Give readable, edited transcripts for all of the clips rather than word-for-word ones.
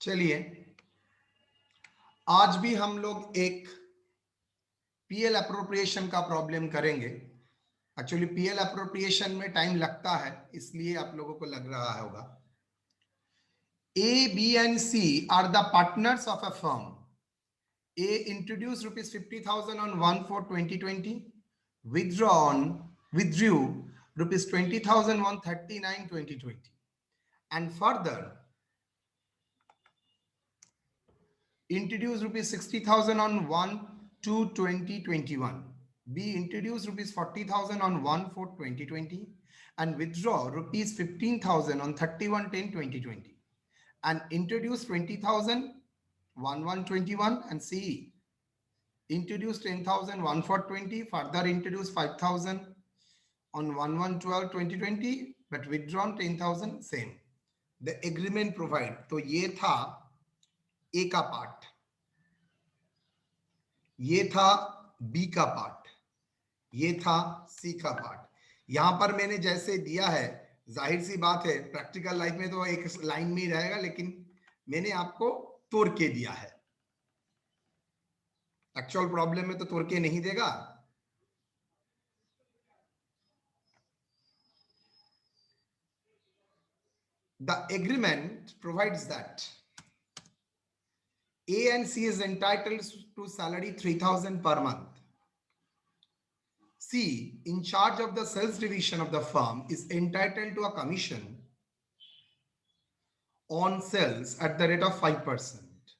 चलिए आज भी हम लोग एक पीएल अप्रोप्रिएशन का प्रॉब्लम करेंगे। एक्चुअली पीएल अप्रोप्रिएशन में टाइम लगता है, इसलिए आप लोगों को लग रहा होगा। A, B and C are the partners of a firm. A introduced rupees 50,000 on 1/4/2020, withdrew rupees 20,000 on 39/2020, and further introduced rupees 60,000 on 1/2/2021. B introduced rupees 40,000 on 1/4/2020 and withdraw rupees 15,000 on 31/10/2020 and introduced 20,000 1/1/21 and C introduced 10,000 1/4/20, further introduced 5,000 on 1/1/12/2020 but withdrawn 10,000 same. The agreement provide, तो ये था ए का part, ये था B का part, ये था सी का पार्ट। यहां पर मैंने जैसे दिया है, जाहिर सी बात है प्रैक्टिकल लाइफ में तो एक लाइन में ही रहेगा, लेकिन मैंने आपको तोड़ के दिया है। एक्चुअल प्रॉब्लम में तो तोड़ के नहीं देगा। The agreement provides that A and C is entitled to salary 3,000 per month. C, in charge of the sales division of the firm, is entitled to a commission on sales at the rate of 5%.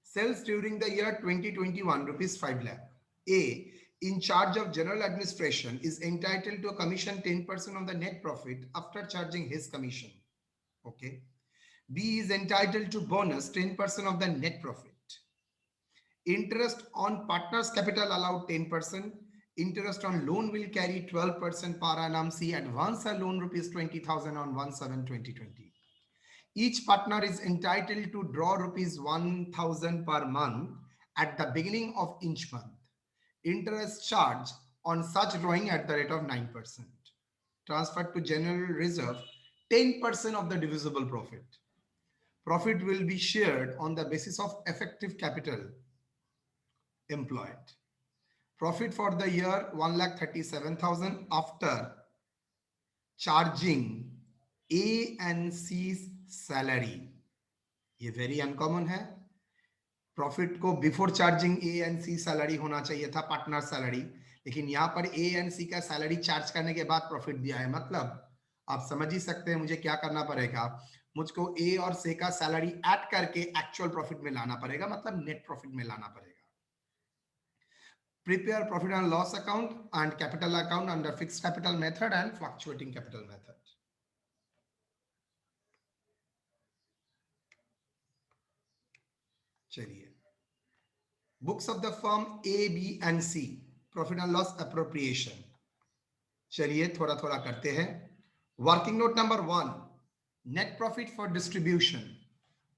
Sales during the year 2021 rupees 5 lakh. A, in charge of general administration, is entitled to a commission 10% on the net profit after charging his commission. Okay. B is entitled to bonus 10% of the net profit. Interest on partners capital allowed 10%. Interest on loan will carry 12% per annum. C, advance a loan rupees 20,000 on 1/7/2020. Each partner is entitled to draw rupees 1,000 per month at the beginning of each month. Interest charged on such drawing at the rate of 9%. Transferred to general reserve 10% of the divisible profit. Profit will be shared on the basis of effective capital employed. Profit for the year 1,37,000 after charging A and C's salary. ये very uncommon है। Profit को before charging A and C salary होना चाहिए था, partner salary, लेकिन यहां पर ए and सी का सैलरी चार्ज करने के बाद प्रॉफिट दिया है। मतलब आप समझ ही सकते हैं मुझे क्या करना पड़ेगा, मुझको ए और सी का सैलरी ऐड करके एक्चुअल प्रॉफिट में लाना पड़ेगा, मतलब नेट प्रॉफिट में लाना पड़ेगा। Prepare profit and loss account and capital account under fixed capital method and fluctuating capital method. चलिए, books of the firm A B and C, profit and loss appropriation. चलिए थोड़ा थोड़ा करते हैं। Working note number 1, net profit for distribution,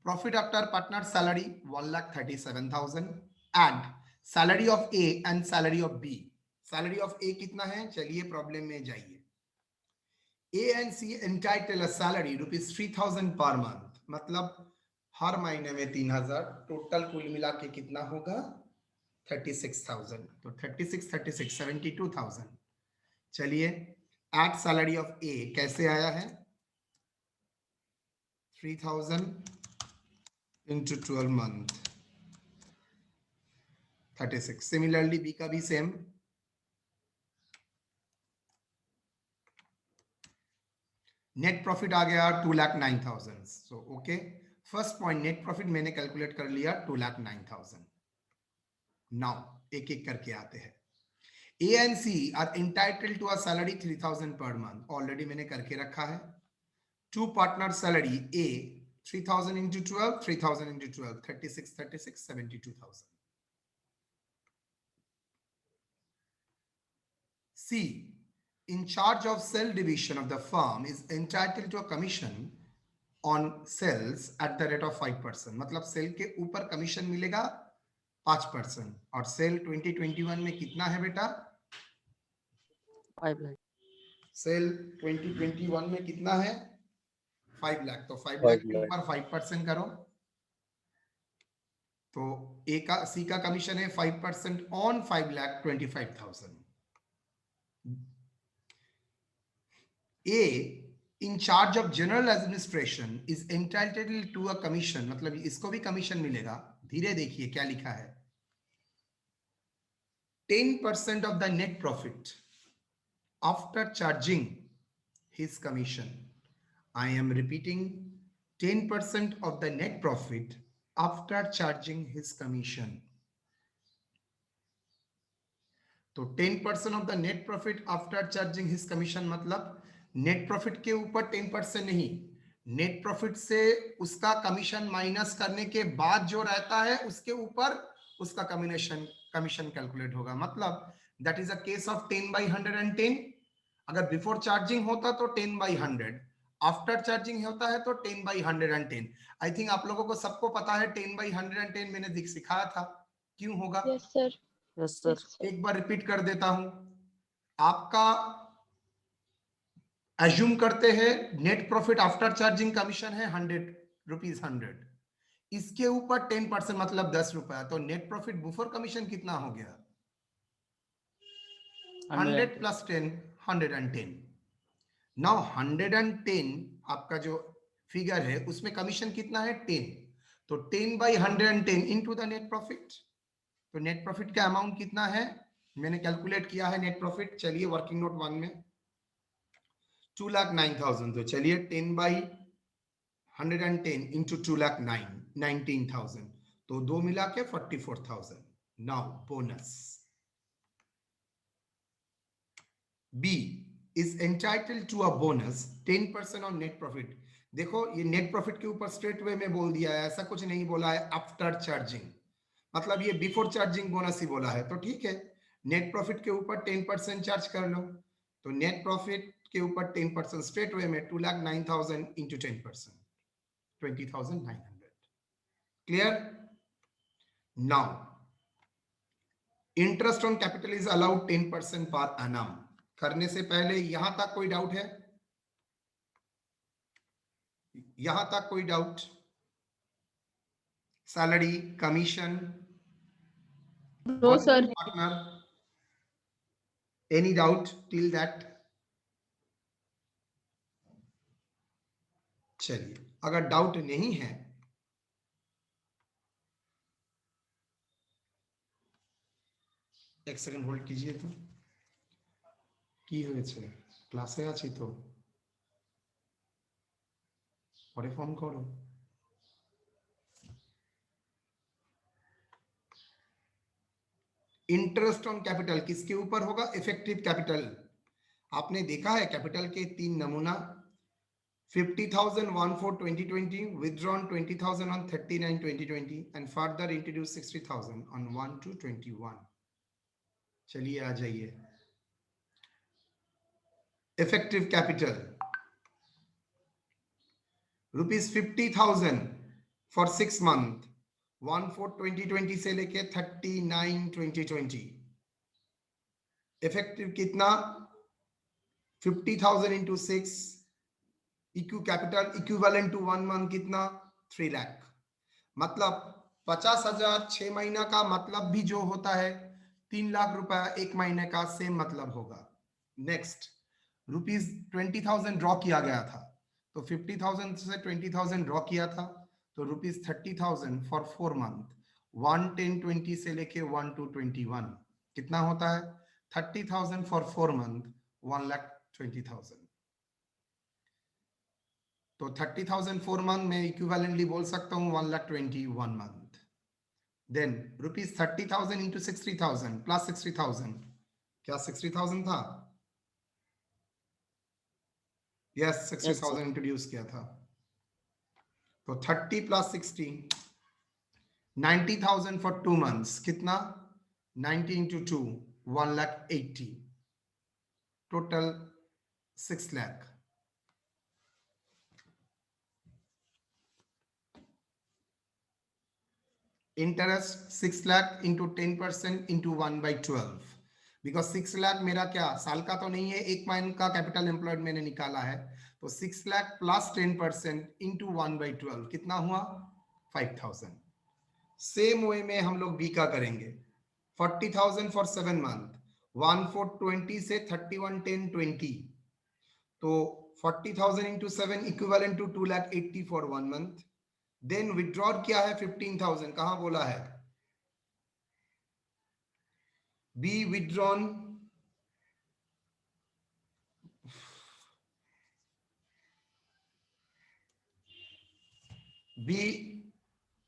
profit after partner salary 1,37,000 and salary of A and salary of B. Salary of A कितना है, चलिए problem में जाइए। A and C entitle salary rupees 3,000 per month, मतलब हर महीने में 3,000, total कुल मिला के कितना होगा 36,000। तो 36 36 72,000। चलिए एट सैलरी ऑफ ए कैसे आया है, 3,000 इंटू 12 मंथ 36। सिमिलरली बी का भी सेम, नेट प्रॉफिट आ गया 2,09,000। So okay, first point net profit मैंने कैलकुलेट कर लिया 2,09,000। नाउ एक एक करके आते हैं। A and C are entitled to a salary 3,000 per month, already मैंने करके रखा है। Two partner salary A 3,000 into 12, 3,000 into 12, 36 36 72,000। C, in charge of sale division of the firm, is entitled to a commission on sales at the rate of 5%, मतलब cell के ऊपर commission मिलेगा 5%। और cell 2021 में कितना है बेटा, 5 लाख। सेल 2021 में कितना है 5 लाख, तो 5 लाख 5 के लाख। ऊपर 5% करो, तो ए का सी का कमीशन है 5% on 5,25,000। A in charge of general administration is entitled to a commission, मतलब इसको भी कमीशन मिलेगा। धीरे देखिए क्या लिखा है, 10% of the net profit after charging his commission. I am repeating, 10% of the net profit after charging his commission. तो 10% of the net profit after charging his commission, मतलब नेट प्रॉफिट के ऊपर 10% नहीं, नेट प्रॉफिट से उसका commission minus करने के बाद जो रहता है उसके ऊपर उसका कमीशन कैलकुलेट होगा। मतलब that is a case of 10/110। अगर बिफोर चार्जिंग होता तो 10/100, आफ्टर चार्जिंग होता है तो 10/110। आई थिंक आप लोगों को सबको पता है 10/110 मैंने सिखाया था, क्यों होगा? Yes sir. Yes sir. एक बार रिपीट कर देता हूं, आपका एज्यूम करते हैं net profit after charging commission है 100 रुपीज, इसके ऊपर 10% मतलब 10 रुपया, तो नेट प्रॉफिट बिफोर कमीशन कितना हो गया? 100 प्लस 10, 110। नाउ 110 आपका जो फिगर है उसमें कमीशन कितना है? 10, तो 10/110 इनटू द नेट प्रॉफिट। तो नेट प्रॉफिट का अमाउंट कितना है मैंने कैलकुलेट किया है नेट प्रॉफिट, चलिए वर्किंग नोट 1 में 2,09,000, तो चलिए 10/110 इंटू 2,19,000, तो दो मिला के 44,000। Now bonus B is entitled to a bonus 10% on net profit. देखो ये नेट प्रॉफिट के ऊपर स्ट्रेट वे में बोल दिया है, ऐसा कुछ नहीं बोला है आफ्टर चार्जिंग, मतलब ये बिफोर चार्जिंग बोनस ही बोला है, तो ठीक है नेट प्रॉफिट के ऊपर 10% चार्ज कर लो, तो नेट प्रॉफिट के ऊपर 10% स्ट्रेट वे में 2,09,000 into 10%, 20,900। Clear? Now interest on capital is allowed 10% per annum. करने से पहले यहां तक कोई डाउट है? यहां तक कोई doubt? Salary, commission, no sir. Partner, any doubt till that? चलिए अगर डाउट नहीं है एक सेकंड होल्ड कीजिए, तो কি হয়েছে ক্লাসে আছি তো পরে ফোন করো। इंटरेस्ट ऑन कैपिटल किसके ऊपर होगा? Effective capital. आपने देखा है कैपिटल के 3 नमूना, 50,000 1 for 2020, withdrawn 20,000 on 39 2020 and further introduced 60,000 on 1/2/21। चलिए आ जाइए इफेक्टिव कैपिटल ₹50,000 फॉर 6 मंथ 1/4/2020 से लेके 39 2020। इफेक्टिव कितना? 50,000 इंटू 6, इक्यू कैपिटल इक्विवेलेंट टू 1 मंथ कितना? 3 लाख। मतलब 50,000 6 महीना का मतलब भी जो होता है 3 लाख रुपया 1 महीने का, सेम मतलब होगा। नेक्स्ट ₹20,000 ड्रॉ किया गया था, तो 50,000 से 20,000 ड्रॉ किया था, तो ₹30,000 फॉर 4 मंथ 1/10/20 से लेके 1/2/21 कितना होता है? 30,000 फॉर 4 मंथ 1,20,000। तो 30,000 4 मंथ में इक्विवेलेंटली बोल सकता हूँ 1,20,000 मंथ। देन ₹30,000 इंटू 60,000 प्लस 60,000, क्या 60,000 था? यस 60,000 इंट्रोड्यूस किया था, तो 30 प्लस 60 90,000 फॉर 2 मंथ्स कितना? 90 into 2 1,80,000, total 6 lakh. Interest 6 lakh into 10% into 1/12, because 6 lakh मेरा क्या साल का तो नहीं है, 1 महीने का कैपिटल एम्प्लॉयड मैंने निकाला है, तो 6 लाख प्लस 10% इंटू 1/12 कितना हुआ 5000। सेम वे में हम लोग बी का करेंगे 40,000 फॉर 7 मंथ 1420 से 3110 20 तो 40,000 into 7 equivalent to 2,80,000 for 1 month. Then withdraw क्या है 15,000 कहां बोला है B withdrawn B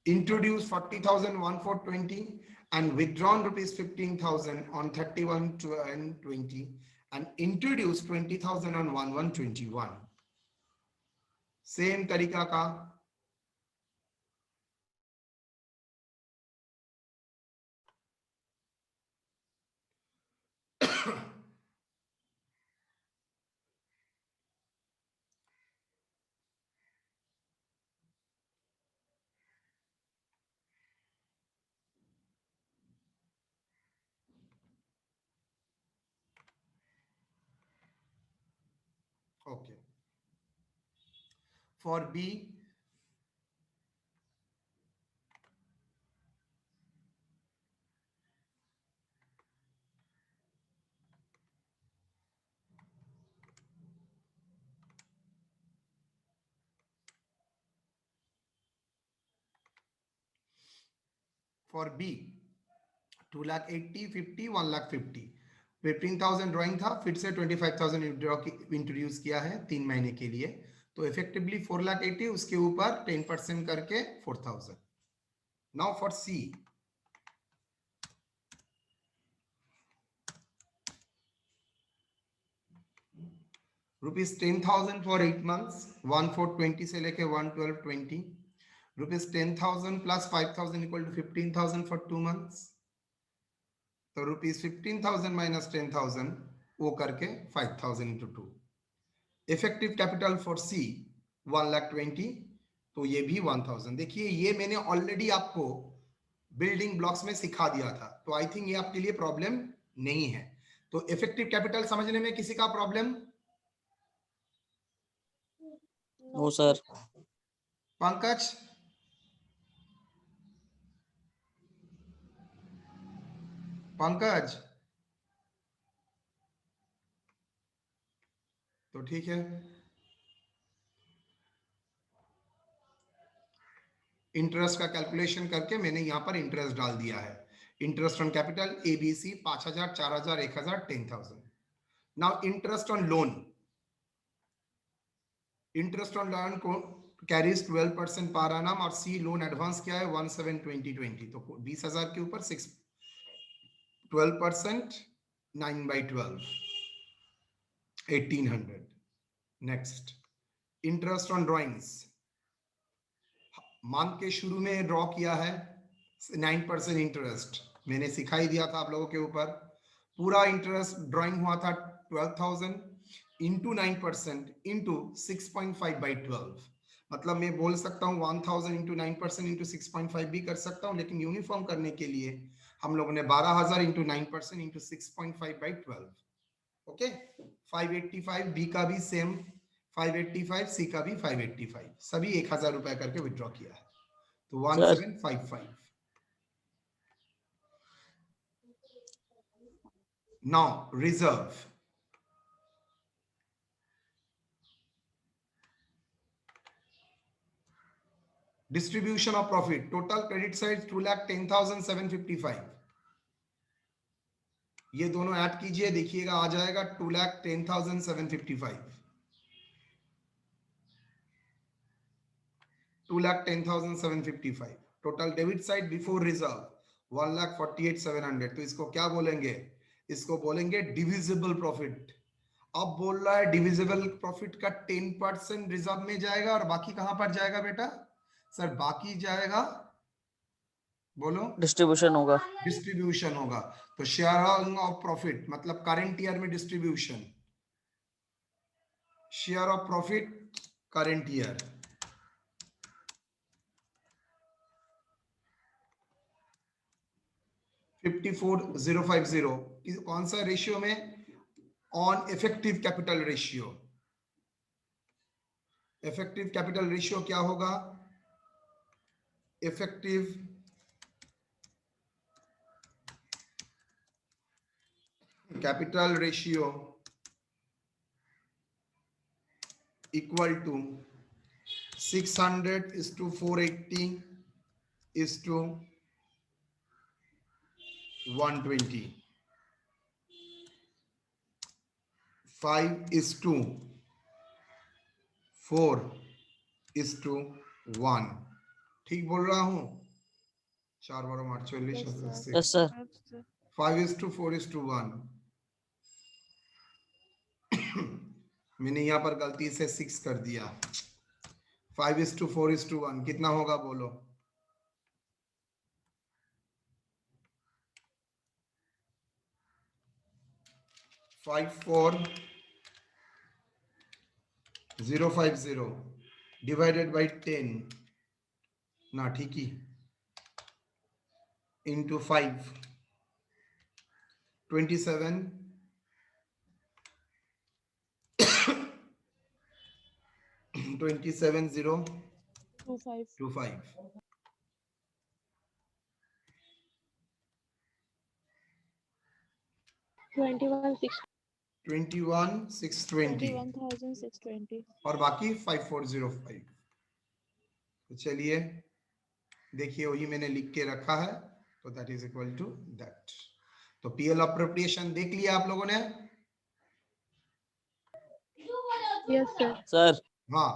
introduced 40,000 1420 and withdrawn rupees 15,000 on 31/20 and introduced 20,000 on 11/21 same तरीका का okay for B for B 2,80,000 50 1,50,000 15,000 drawing था फिर से 25,000 इंट्रोड्यूस किया है 3 महीने के लिए तो इफेक्टिवली 4,80,000 उसके ऊपर 10% करके 4,000। Now for C ₹10,000 for 8 months 1420 से लेके 11220 ₹10,000 plus 5,000 equal to 15,000 for 2 months तो ₹15,000 माइनस 10,000 वो करके 5,000 into 2 effective capital for C 1,20,000 तो ये भी 1,000। देखिए ये मैंने ऑलरेडी आपको बिल्डिंग ब्लॉक्स में सिखा दिया था तो आई थिंक ये आपके लिए प्रॉब्लम नहीं है। तो इफेक्टिव कैपिटल समझने में किसी का problem no sir. Pankaj Pankaj तो ठीक है इंटरेस्ट का कैलकुलेशन करके मैंने यहां पर इंटरेस्ट डाल दिया है interest on capital ABC 5,000 4,000 1,000 10,000। Now interest on loan interest on loan को कैरीज 12% पर एनम और सी लोन एडवांस क्या है 17/20/20 तो 20,000 के ऊपर 12% 9/12 1800। Next interest on drawings month के शुरू में ड्रॉ किया है 9% इंटरेस्ट मैंने सिखाई दिया था आप लोगों के ऊपर पूरा इंटरेस्ट ड्राइंग हुआ था 12,000 इंटू 9% इंटू 6.5/12 मतलब मैं बोल सकता हूँ 1,000 इंटू 9% इंटू 6.5 भी कर सकता हूँ लेकिन यूनिफॉर्म करने के लिए हम लोगों ने 12,000 इंटू 9% इंटू 6.5/12 ओके 585 बी का भी सेम 585 सी का भी 585 सभी 1,000 रुपए करके विड्रॉ किया है तो 1755। Now reserve distribution of profit total credit side 2,10,755 ये दोनों ऐड कीजिए देखिएगा आ जाएगा 2,10,755 2,10,755 total debit side before reserve 1,48,700 तो इसको क्या बोलेंगे इसको बोलेंगे डिविजिबल प्रॉफिट। अब बोल रहा है डिविजिबल प्रॉफिट का 10% रिजर्व में जाएगा और बाकी कहां पर जाएगा बेटा सर बाकी जाएगा बोलो डिस्ट्रीब्यूशन होगा। डिस्ट्रीब्यूशन होगा तो शेयर ऑफ प्रॉफिट मतलब करंट ईयर में distribution share of profit current year 54,050 कौन सा रेशियो में on effective capital ratio effective capital ratio क्या होगा? Effective capital ratio equal to 600:480:120, 5:4:1। ठीक बोल रहा हूं? 4 बार 48 यस सर। 5:4:1। मैंने यहां पर गलती से 6 कर दिया। 5:4:1 कितना होगा बोलो? 54050 divided by 10 ना ठीक ही into 5 27 27025 21,620 और बाकी 5405। तो चलिए देखिए वही मैंने लिख के रखा है, तो that is equal to that. तो पीएल अप्रोप्रिएशन देख लिया आप लोगों ने? Yes sir. सर हाँ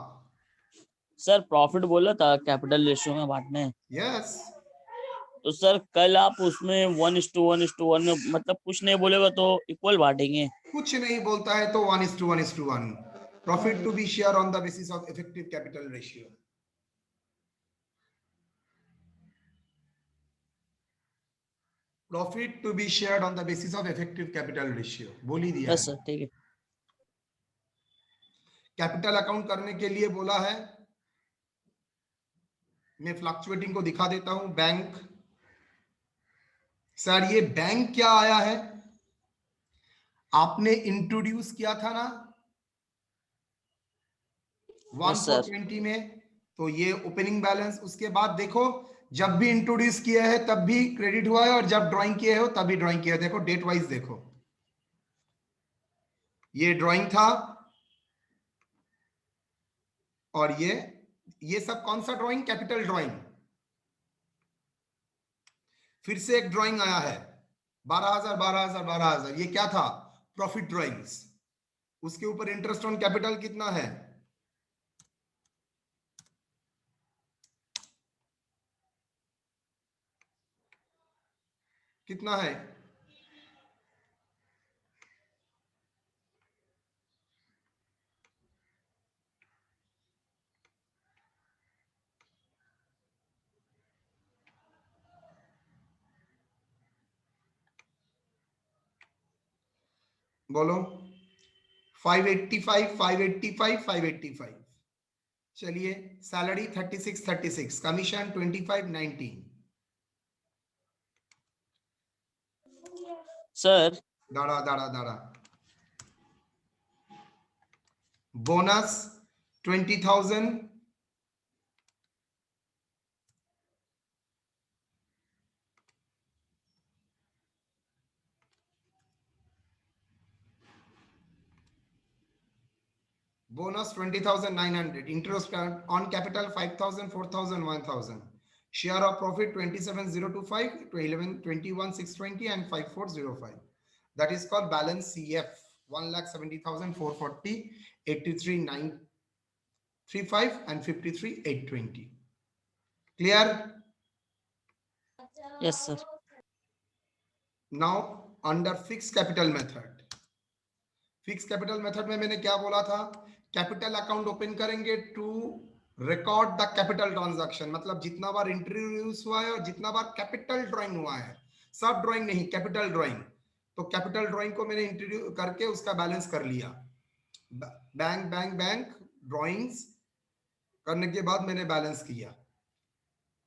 सर प्रॉफिट बोला था कैपिटल रेशियो में बांटने, यस। तो सर कल आप उसमें 1:1:1 में मतलब कुछ नहीं बोलेगा तो इक्वल बांटेंगे? कुछ नहीं बोलता है तो 1:1:1 profit to be share on the basis of effective capital ratio. Profit to be shared on the basis of effective capital ratio बोल ही दिया यस है। सर ठीक है। कैपिटल अकाउंट करने के लिए बोला है, मैं फ्लक्चुएटिंग को दिखा देता हूं। बैंक, सर ये बैंक क्या आया है? आपने इंट्रोड्यूस किया था ना यस सर। 1/420 में, तो ये ओपनिंग बैलेंस। उसके बाद देखो जब भी इंट्रोड्यूस किया है तब भी क्रेडिट हुआ है और जब ड्राइंग किए हो तब भी ड्राइंग किया है। देखो डेट वाइज देखो, ये ड्राइंग था और ये सब कौन सा ड्राइंग? Capital drawing. फिर से एक ड्राइंग आया है 12,000 12,000 12,000, ये क्या था? Profit drawings. उसके ऊपर इंटरेस्ट ऑन कैपिटल कितना है? कितना है? बोलो। 585 585 585। चलिए सैलरी 36 कमीशन 25 19। सर दाड़ा दाड़ा दाड़ा। Bonus 20,000, bonus 20,900, interest on capital 5,000 4,000 1,000, share of profit 27,025 to 11 21,620 and 5405. That is called balance CF 1,70,440 83,935 and 53,820. Clear? Yes sir. Now under fixed capital method, fix capital method में मैंने क्या बोला था? कैपिटल अकाउंट ओपन करेंगे to record the capital transaction, मतलब जितना बार introduce हुआ है और जितना बार कैपिटल ड्राइंग हुआ है, सब ड्राइंग नहीं, कैपिटल ड्राइंग। तो कैपिटल ड्राइंग को मैंने इंट्रोड्यूस करके उसका बैलेंस कर लिया। बैंक बैंक बैंक ड्राइंग्स करने के बाद मैंने बैलेंस किया।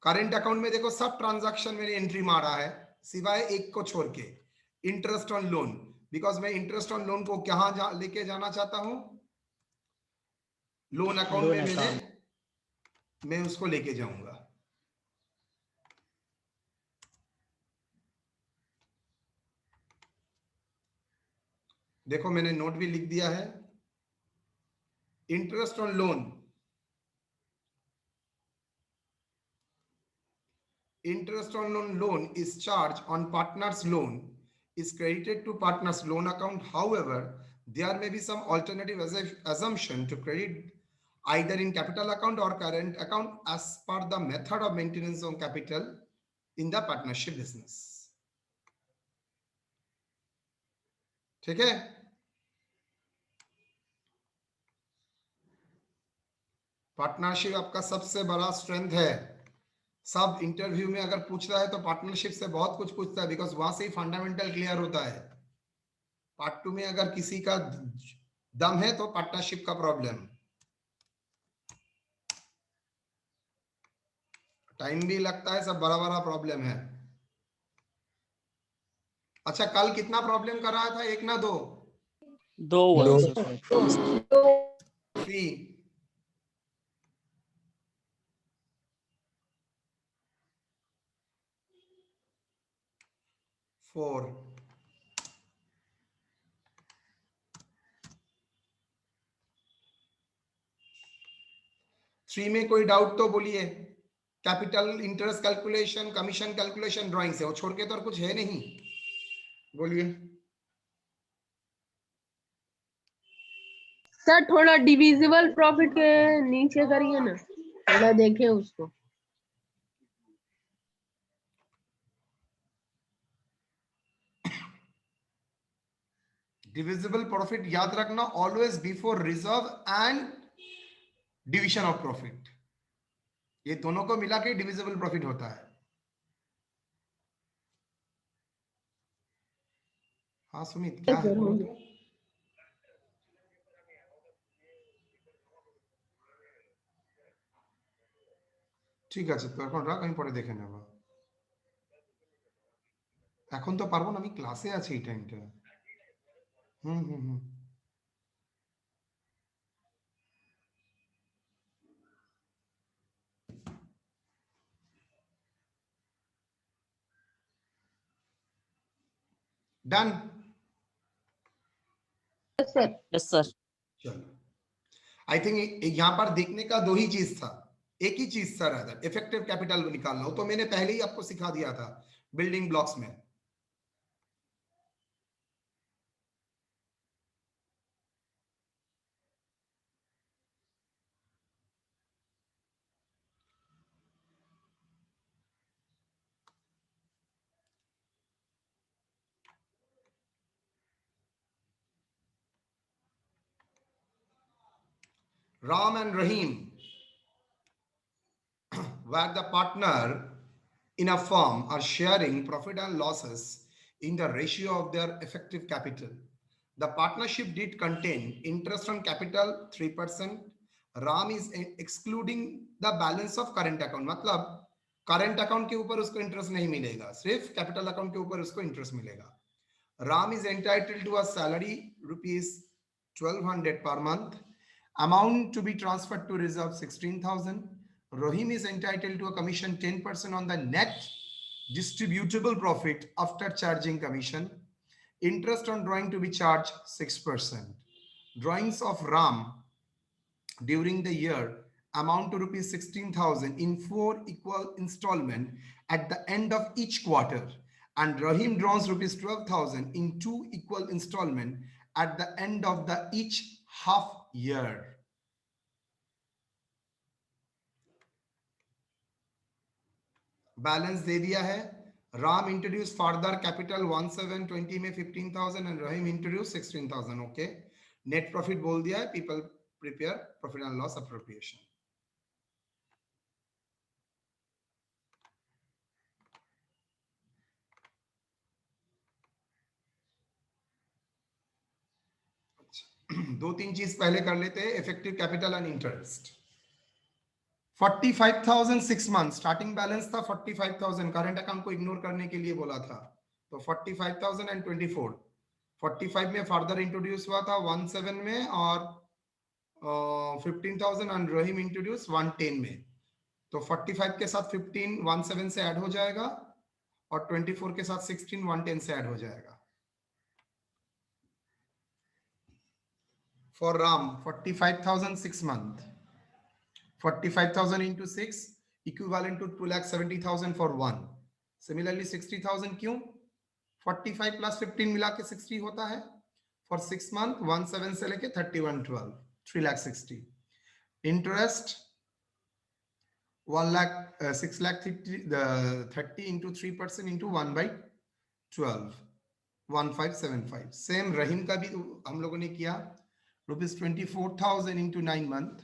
करेंट अकाउंट में देखो सब ट्रांजैक्शन मैंने एंट्री मारा है सिवाय एक को छोड़ के, इंटरेस्ट ऑन लोन, बिकॉज मैं इंटरेस्ट ऑन लोन को कहां लेके जाना चाहता हूं? लोन अकाउंट Loan में account. मैं उसको लेके जाऊंगा। देखो मैंने नोट भी लिख दिया है। Interest on loan, interest on loan is charged on partner's loan is credited to partner's loan account. However, there may be some alternative assumption to credit either in capital account or current account as per the method of maintenance of capital in the partnership business. ठीक है? Partnership आपका सबसे बड़ा strength है। सब interview में अगर पूछता है तो पार्टनरशिप से बहुत कुछ पूछता है, बिकॉज वहां से ही फंडामेंटल क्लियर होता है। पार्ट 2 में अगर किसी का दम है तो पार्टनरशिप का प्रॉब्लम, टाइम भी लगता है, सब बड़ा बड़ा प्रॉब्लम है। अच्छा, कल कितना प्रॉब्लम कर रहा था, एक ना दो? 2 हुआ था सर। 3। 4। 3 में कोई डाउट तो बोलिए। Capital interest calculation, commission calculation drawing से, वो छोड़ के तो और कुछ है नहीं, बोलिए। सर थोड़ा डिविजिबल प्रॉफिट के नीचे करिए ना, थोड़ा देखें उसको। डिविजिबल प्रॉफिट याद रखना, always before reserve and division of profit, ये दोनों को मिला के डिविजिबल प्रॉफिट होता है। हाँ सुमित, क्या है बोलो तो? ঠিক আছে, তো এখন রাখ, আমি পরে দেখে নেব। এখন তো পারবো না, আমি ক্লাসে আছি এই টাইমটা। হুম হুম হুম। डन। Sir yes sir. चलो, आई थिंक यहाँ पर देखने का दो ही चीज था, एक ही चीज था रादर, इफेक्टिव कैपिटल निकालना हो, तो मैंने पहले ही आपको सिखा दिया था बिल्डिंग ब्लॉक्स में। Ram and Rahim where the partner in a firm are sharing profit and losses in the ratio of their effective capital. The partnership did contain interest on capital 3%. Ram is excluding the balance of current account, मतलब current account के ऊपर उसको interest नहीं मिलेगा, सिर्फ capital account के ऊपर उसको इंटरेस्ट मिलेगा। Ram is entitled to a salary rupees 1200 per month. Amount to be transferred to reserve 16,000. Rahim is entitled to a commission 10% on the net distributable profit after charging commission. Interest on drawing to be charged 6%. Drawings of Ram during the year amount to rupees 16,000 in 4 equal installment at the end of each quarter, and Rahim draws rupees 12,000 in 2 equal installment at the end of the each half year. Balance दे दिया है। Ram introduce further capital 1720 में 15,000 and Rahim introduce 16,000। Okay, net profit बोल दिया है, people prepare profit and loss appropriation. दो तीन चीज पहले कर लेते हैं, effective capital and interest. 45,000 6 month starting balance था, 45,000 करंट अकाउंट को इग्नोर करने के लिए बोला था, तो 45,000 एंड 24। 45 में फर्दर इंट्रोड्यूस हुआ था 17 में, और 15,000 and रहीम इंट्रोड्यूस 110 में, तो 45 के साथ 15 17 से ऐड हो जाएगा और 24 के साथ 16 110 से ऐड हो जाएगा. For Ram 45,000 6 month, 45,000 into 6 equivalent to 2,70,000 for 1. Similarly 60,000 क्यों? 45 plus 15 मिला के 60 होता है. For 6 month 17 से लेके 3112 3,60,000. Interest 6,30,000 into 3% into 1 by 12 1575. Same रहीम का भी हम लोगों ने किया. ₹24,000 into 9 month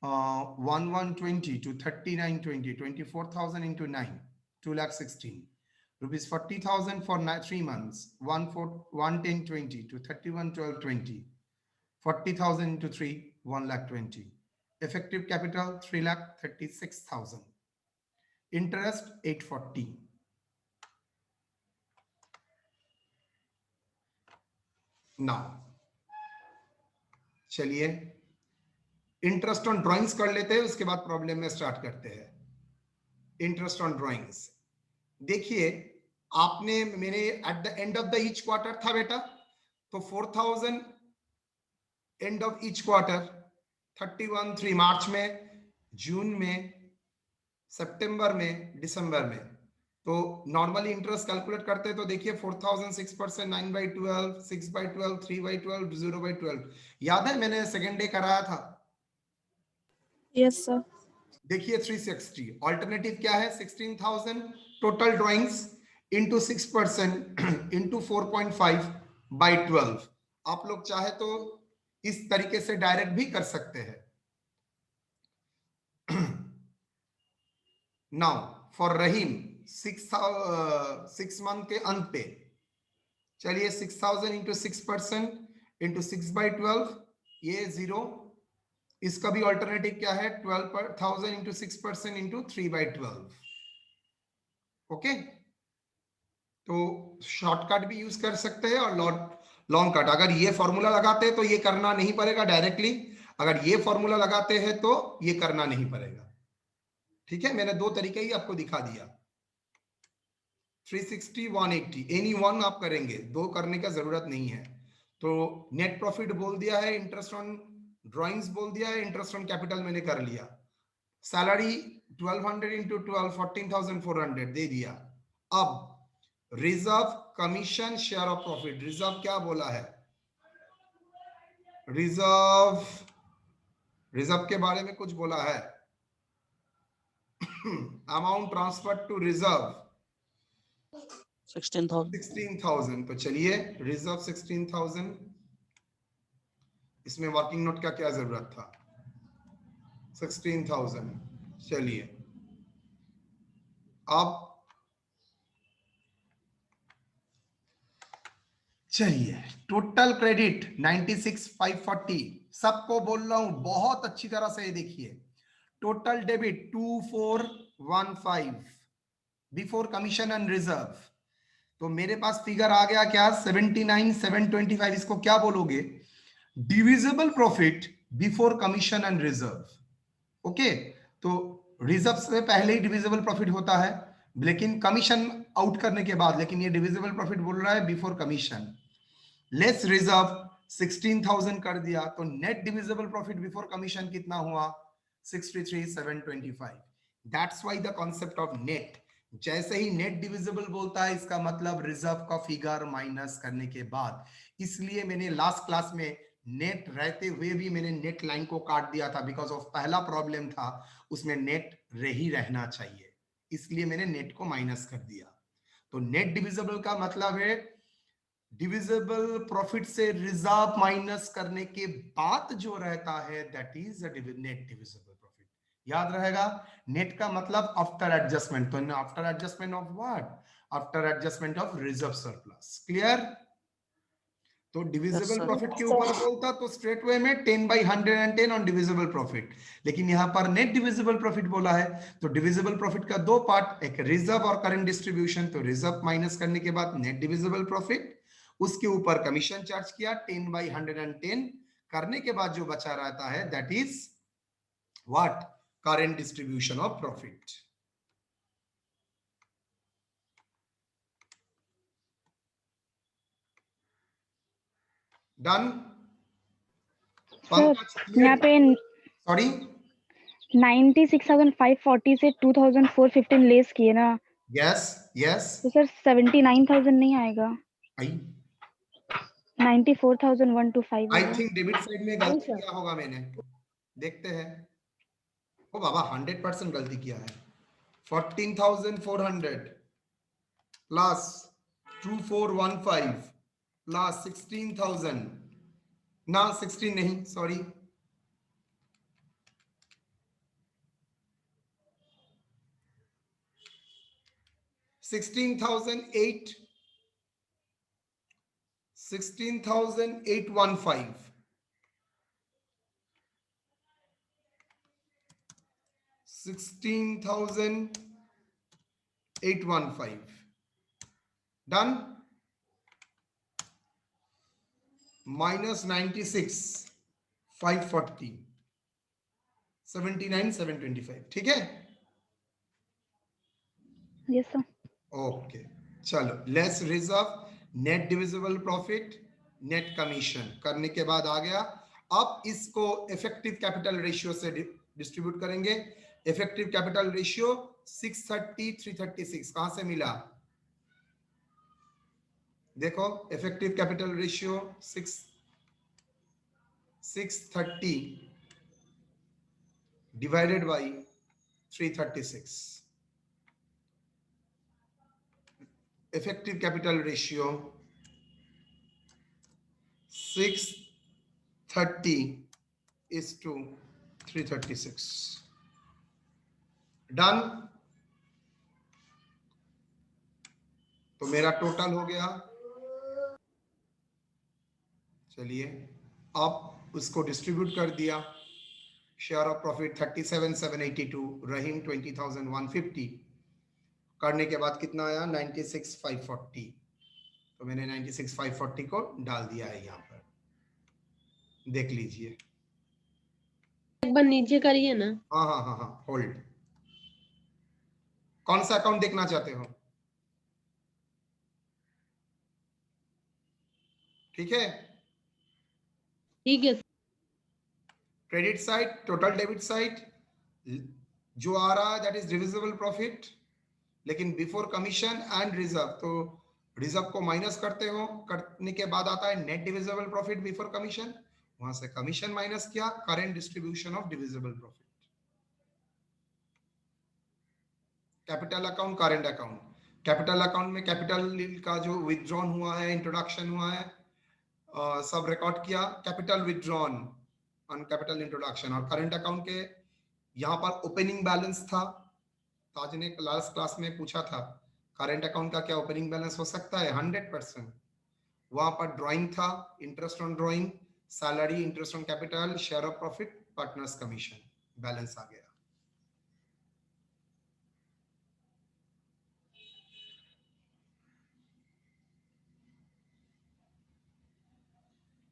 1120 to 3920 24,000 into 9 2,16,000. ₹40,000 for 3 months 11020 to 311220 40,000 into 3 1,20,000. Effective capital 3,36,000. Interest 840. Now चलिए इंटरेस्ट ऑन ड्राइंग्स कर लेते हैं, उसके बाद प्रॉब्लम में स्टार्ट करते हैं. इंटरेस्ट ऑन ड्राइंग्स देखिए, आपने मेरे at the end of the each quarter था बेटा, तो 4,000 एंड ऑफ ईच क्वार्टर 31 मार्च में, जून में, सितंबर में, दिसंबर में. तो नॉर्मली इंटरेस्ट कैलकुलेट करते हैं तो देखिए 4,000 6%, 9/12, 6/12, 3/12, 0/12. याद है मैंने सेकेंड डे कराया था. Yes sir. देखिए 360. ऑल्टरनेटिव क्या है? 16,000 टोटल ड्राइंग्स इंटू 6% इंटू 4.5/12. आप लोग चाहे तो इस तरीके से डायरेक्ट भी कर सकते हैं. नाउ फॉर रहीम 6 मंथ के अंत पे, चलिए 6,000 इंटू 6% इंटू 6/12, ये 0. इसका भी ऑल्टरनेटिव क्या है? 12,000 इंटू 6% इंटू 3/12. ओके, तो शॉर्टकट भी यूज कर सकते हैं और लॉन्ग कट. अगर ये फॉर्मूला लगाते हैं तो ये करना नहीं पड़ेगा डायरेक्टली, अगर ये फॉर्मूला लगाते हैं तो ये करना नहीं पड़ेगा. ठीक है, मैंने दो तरीके ही आपको दिखा दिया. 360 180 एनी वन आप करेंगे, दो करने का जरूरत नहीं है. तो नेट प्रॉफिट बोल दिया है, इंटरेस्ट ऑन ड्राइंग्स बोल दिया है, इंटरेस्ट ऑन कैपिटल मैंने कर लिया. सैलरी 1,200 इंटू 12 14,400 दे दिया. अब reserve, commission, share of profit. Reserve क्या बोला है? रिजर्व के बारे में कुछ बोला है. Amount transfer to reserve 16,000. तो चलिए रिजर्व 16,000. इसमें वर्किंग नोट का क्या जरूरत था? 16,000. चलिए अब चलिए टोटल क्रेडिट 96,540. सबको बोल रहा हूं बहुत अच्छी तरह से देखिए. Total debit 2,415 before commission and reserve. तो मेरे पास फिगर आ गया क्या? 79,725. इसको क्या बोलोगे? Divisible profit before commission and reserve. Okay, तो रिजर्व से पहले ही डिविजिबल प्रॉफिट होता है, लेकिन कमीशन आउट करने के बाद. लेकिन ये डिविजिबल प्रॉफिट बोल रहा है बिफोर कमीशन. लेस रिजर्व 16,000 कर दिया, तो net divisible profit before commission कितना हुआ? 63,725. That's why the concept of net. जैसे ही नेट डिविजिबल बोलता है, इसका मतलब रिजर्व का फिगर माइनस करने के बाद. इसलिए मैंने लास्ट क्लास में नेट रहते हुए भी मैंने नेट लाइन को काट दिया था, बिकॉज ऑफ पहला प्रॉब्लम था उसमें नेट ही रहना चाहिए, इसलिए मैंने नेट को माइनस कर दिया. तो नेट डिविजिबल का मतलब है डिविजिबल प्रॉफिट से रिजर्व माइनस करने के बाद जो रहता है, that is net divisible profit. याद रहेगा, नेट का मतलब आफ्टर एडजस्टमेंट. तो after adjustment of what? After adjustment of reserve surplus. Clear? तो डिविजिबल प्रॉफिट के ऊपर बोलता तो स्ट्रेट वे में 10/110 ऑन डिविजिबल प्रॉफिट. लेकिन यहां पर नेट डिविजिबल प्रॉफिट बोला है, तो डिविजिबल प्रॉफिट का दो पार्ट, एक रिजर्व और करंट डिस्ट्रीब्यूशन. तो रिजर्व माइनस करने के बाद नेट डिविजिबल प्रॉफिट, उसके ऊपर कमीशन चार्ज किया 10/110. करने के बाद जो बचा रहता है that is what, current distribution of profit. Done. Sir यहाँ पे सॉरी 96,540 से 2,415 लेस किए ना, यस यस तो सर 79,000 नहीं आएगा, आई 94,125 होगा। थिंक डेबिट साइड में गलती किया होगा मैंने, देखते हैं। ओ बाबा 100% गलती किया है। 14,400 प्लस 2415 प्लस 16,000, ना 16 नहीं, सॉरी 16,815 16,815 डन। माइनस 96,540 79,725, ठीक है। Yes sir. ओके चलो, let's reserve net divisible profit net commission करने के बाद आ गया। अब इसको इफेक्टिव कैपिटल रेशियो से डिस्ट्रीब्यूट करेंगे। इफेक्टिव कैपिटल रेशियो 630 336 कहां से मिला, देखो effective capital ratio 630 divided by 336, effective capital ratio 630 is to 336 done. तो मेरा टोटल हो गया, चलिए अब उसको डिस्ट्रीब्यूट कर दिया। शेयर ऑफ प्रॉफिट 37,782, रहीम 20,150 करने के बाद कितना आया 96,540, तो मैंने 96,540 को डाल दिया है यहाँ पर, देख लीजिए। एक बार नीचे करिए ना। हाँ हाँ हाँ हाँ होल्ड, कौन सा अकाउंट देखना चाहते हो, ठीक है। ठीक है। Credit side, total debit side जो आ रहा है दैट इज डिविजिबल प्रॉफिट, लेकिन बिफोर कमीशन एंड रिजर्व, तो रिजर्व को माइनस करते हो, करने के बाद आता है net divisible profit before commission, वहां से कमीशन माइनस किया, current distribution of divisible profit. Capital account, current account, capital account में कैपिटल का जो विथड्रॉन हुआ है, इंट्रोडक्शन हुआ है, सब रिकॉर्ड किया, capital withdrawn on capital introduction. और करंट अकाउंट के यहाँ पर ओपनिंग बैलेंस था, ताज ने लास्ट क्लास में पूछा था करंट अकाउंट का क्या ओपनिंग बैलेंस हो सकता है, 100%। वहां पर ड्राइंग था, interest on drawing, salary, interest on capital, share of profit, partners commission, balance आ गया।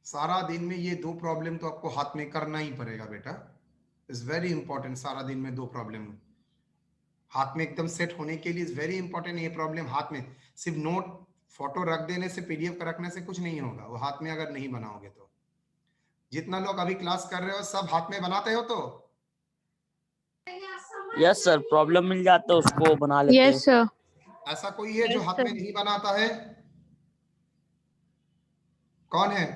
सारा दिन में ये दो प्रॉब्लम तो आपको हाथ में करना ही पड़ेगा बेटा, इज वेरी इंपॉर्टेंट। सारा दिन में दो प्रॉब्लम हाथ में एकदम सेट होने के लिए इज वेरी इंपॉर्टेंट। ये प्रॉब्लम हाथ में, सिर्फ नोट फोटो रख देने से, पीडीएफ रखने से कुछ नहीं होगा, वो हाथ में अगर नहीं बनाओगे तो। जितना लोग अभी क्लास कर रहे हो सब हाथ में बनाते हो तो? यस सर, प्रॉब्लम मिल जाता है उसको बना लेते हैं। Yes sir. ऐसा कोई है जो हाथ में नहीं बनाता है? कौन है?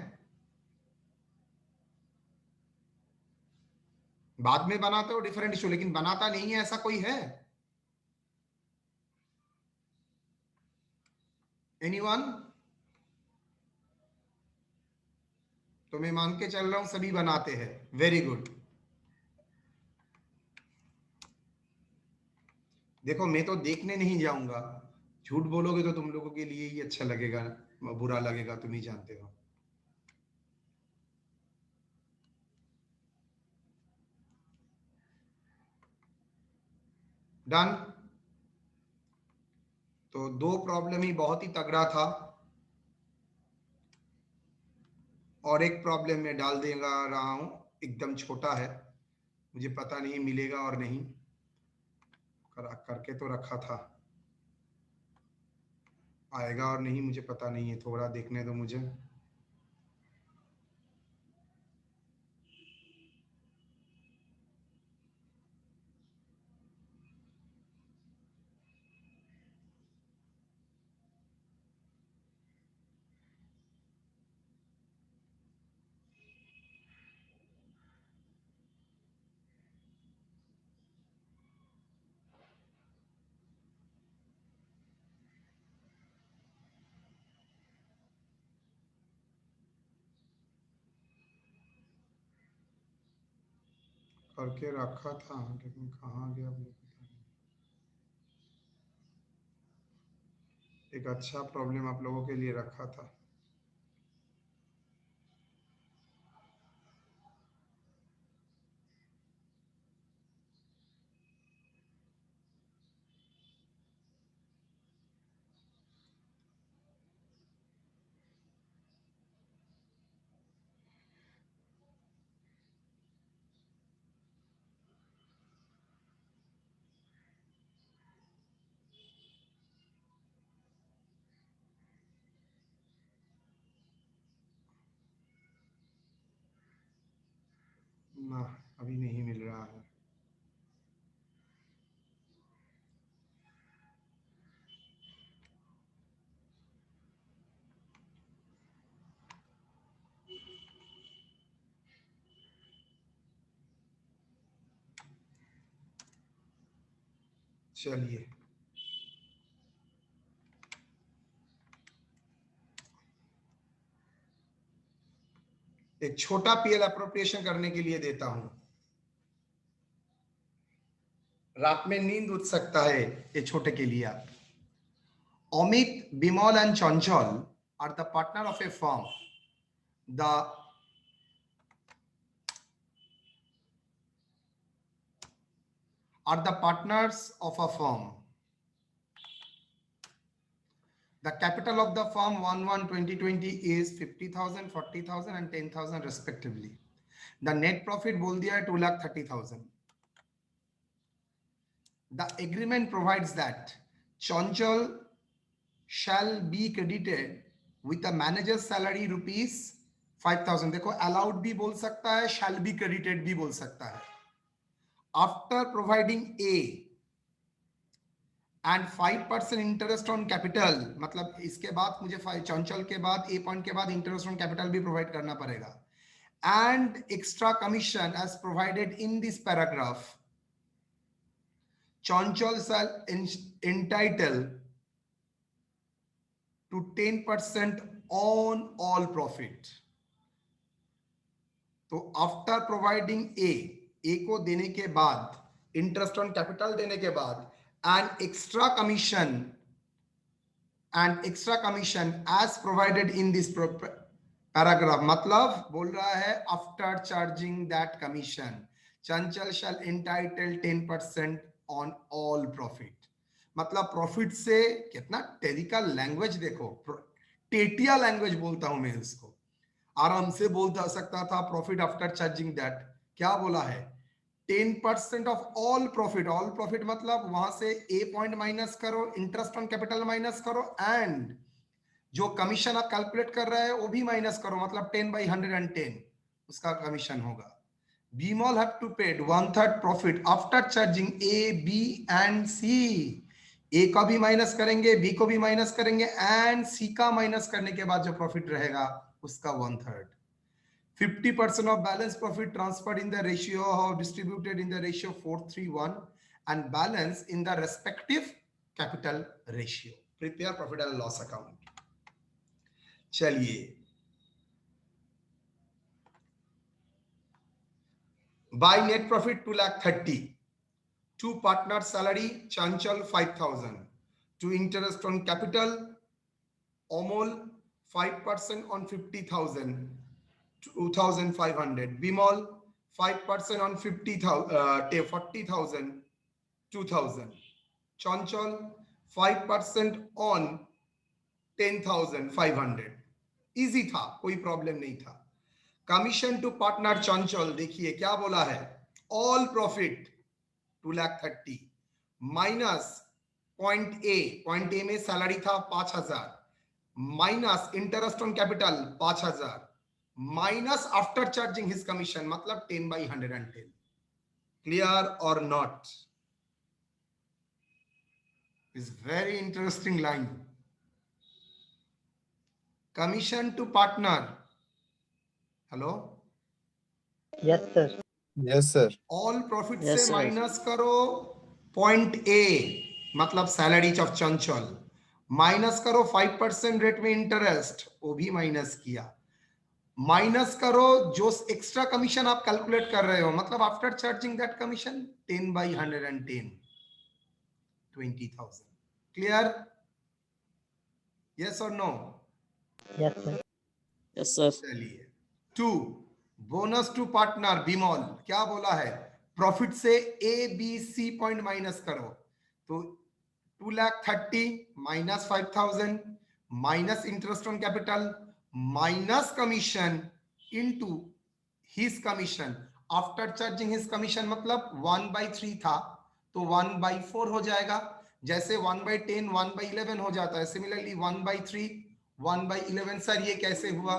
बाद में बनाते हो डिफरेंट इशू, लेकिन बनाता नहीं है, ऐसा कोई है? एनीवन? तो मैं मान के चल रहा हूं सभी बनाते हैं, वेरी गुड। देखो मैं तो देखने नहीं जाऊंगा, झूठ बोलोगे तो तुम लोगों के लिए ही अच्छा लगेगा, बुरा लगेगा, तुम ही जानते हो। डन। तो दो प्रॉब्लम ही बहुत ही तगड़ा था। और एक प्रॉब्लम में डाल देगा रहा हूं, एकदम छोटा है, मुझे पता नहीं मिलेगा और नहीं, करके तो रखा था, आएगा और नहीं मुझे पता नहीं है, थोड़ा देखने दो मुझे। करके रखा था लेकिन कहाँ गया मुझे पता नहीं। एक अच्छा प्रॉब्लम आप लोगों के लिए रखा था। ना, अभी नहीं मिल रहा है। चलिए, एक छोटा पीएल अप्रोप्रिएशन करने के लिए देता हूं। रात में नींद उठ सकता है ये छोटे के लिए। Amit, Bimal and Chanchal are the partner of a firm. The partners of a firm. The capital of the firm 1/1/2020 is 50,000, 40,000 and 10,000 respectively. The net profit बोल दिया है 2,30,000. The agreement provides that Chanchal shall be credited with a manager's salary rupees 5,000. देखो allowed भी बोल सकता है, shall be credited भी बोल सकता है. After providing A and 5% interest on capital, मतलब इसके बाद मुझे चंचल के बाद A पॉइंट के बाद इंटरेस्ट ऑन कैपिटल भी प्रोवाइड करना पड़ेगा, and extra commission as provided in this paragraph, Chanchal shall entitle to 10% on all profit. तो आफ्टर प्रोवाइडिंग ए को देने के बाद, इंटरेस्ट ऑन कैपिटल देने के बाद, and extra commission as provided in this paragraph, मतलब बोल रहा है after charging that commission Chanchal shall entitle 10% on all profit. मतलब प्रॉफिट से कितना टेरिकल लैंग्वेज देखो, टेटिया लैंग्वेज बोलता हूं मैं इसको, आराम से बोल सकता था प्रॉफिट आफ्टर चार्जिंग दैट। क्या बोला है? 10% of all profit. All profit मतलब वहां से ए पॉइंट माइनस करो, इंटरेस्ट ऑन कैपिटल माइनस करो, एंड जो कमीशन आप कैलकुलेट कर रहे हैं वो भी माइनस करो, मतलब 10/110 उसका कमीशन होगा। बीमॉल have to paid 1/3 profit after charging A, B and C. A का भी माइनस करेंगे, बी को भी माइनस करेंगे, एंड सी का माइनस करने के बाद जो प्रॉफिट रहेगा उसका 1/3। 50% of balance profit transferred in the ratio or distributed in the ratio 4:3:1 and balance in the respective capital ratio. Prepare profit and loss account. चलिए, by net profit 2,30,000, to partner salary Chanchal 5,000, to interest on capital Amol 5% on 50,000 2,500, Bimol 5% on 40,000 2,000, Chanchal 5% on 10,500। Easy था, कोई problem नहीं था। Commission to partner चंचल, देखिए क्या बोला है, all profit 2,30,000 minus point A में सैलरी था 5,000 minus interest on capital 5,000 minus after charging his commission, मतलब 10/110. क्लियर और not? Is very interesting line. Commission to partner, hello, yes sir. Yes sir. All profit Yes, से sir. Minus करो point A, मतलब salaries of Chanchal, minus करो 5% rate में interest, वो भी minus किया, माइनस करो जो एक्स्ट्रा कमीशन आप कैलकुलेट कर रहे हो, मतलब after charging that commission 10/110, 20,000. Clear? Yes और no? Yes sir. Yes, sir. चलिए 2, बोनस टू पार्टनर बीमॉल, क्या बोला है, प्रॉफिट से A B C point minus करो, तो 2,30,000 minus 5,000 minus interest on capital minus commission into his commission, after charging his commission, मतलब 1/3 था तो 1/4 हो जाएगा, जैसे 1/10 1/11 हो जाता है, सिमिलरली 1/3 1/11. सर ये कैसे हुआ?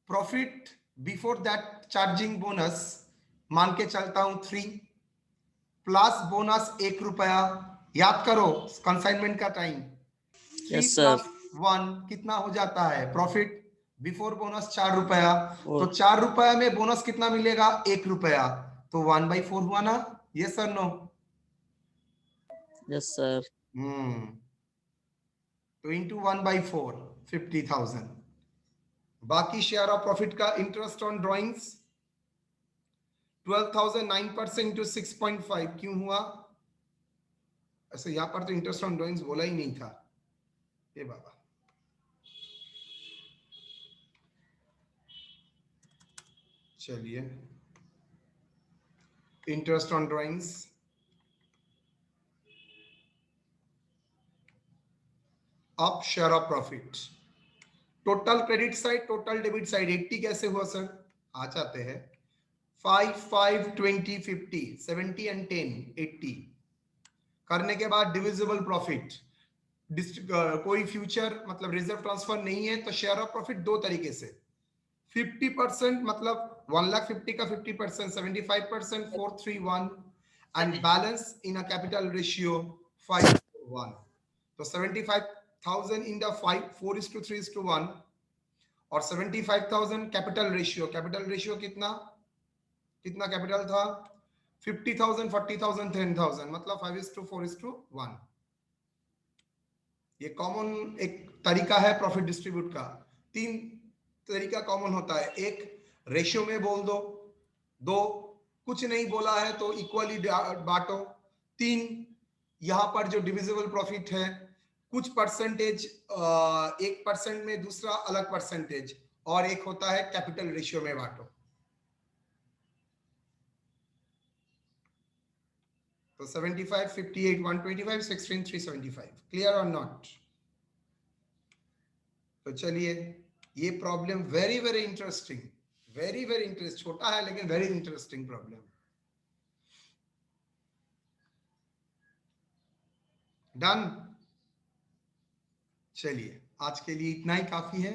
Profit before that charging bonus मान के चलता हूं 3 प्लस बोनस 1 रुपया, याद करो कंसाइनमेंट का टाइम, 3 Yes, sir. प्लस 1 कितना हो जाता है, प्रॉफिट बिफोर बोनस 4 रुपया, तो और 4 रुपया में बोनस कितना मिलेगा, 1 रुपया, तो 1/4 हुआ ना? Yes sir no? yes, sir. तो इंटू 1/4 50,000. बाकी शेयर ऑफ प्रॉफिट का इंटरेस्ट ऑन ड्रॉइंग्स 12,000 9% इंटू 6.5 क्यों हुआ ऐसे? यहां पर तो इंटरेस्ट ऑन ड्रॉइंग्स बोला ही नहीं था, ये बाबा. चलिए interest on drawings, up share of profit, total credit side total debit side 80 कैसे हुआ सर? आ जाते हैं 5 5 20 50 70 एंड 10 80 करने के बाद डिविजिबल प्रॉफिट, कोई फ्यूचर मतलब रिजर्व ट्रांसफर नहीं है, तो शेयर ऑफ प्रॉफिट दो तरीके से, 50% मतलब 1,50,000 का 50%, 75% 431 and balance in a capital ratio 5:1. तो 75,000 इन द 4:3:1 और 75,000 कैपिटल रेशियो कितना कैपिटल था, 50,000 40,000 10,000, मतलब 5:4:1. ये कॉमन एक तरीका है प्रॉफिट डिस्ट्रीब्यूट का. 3 तरीका कॉमन होता है, एक रेशियो में बोल दो, 2 कुछ नहीं बोला है तो इक्वली बांटो, 3 यहां पर जो डिविजिबल प्रॉफिट है कुछ परसेंटेज 1% में, दूसरा अलग परसेंटेज, और एक होता है कैपिटल रेशियो में बांटो. तो 75 58 125 16 375. क्लियर और नॉट? तो चलिए ये प्रॉब्लम वेरी वेरी इंटरेस्टिंग, छोटा है लेकिन वेरी इंटरेस्टिंग प्रॉब्लम. डन. चलिए आज के लिए इतना ही काफी है.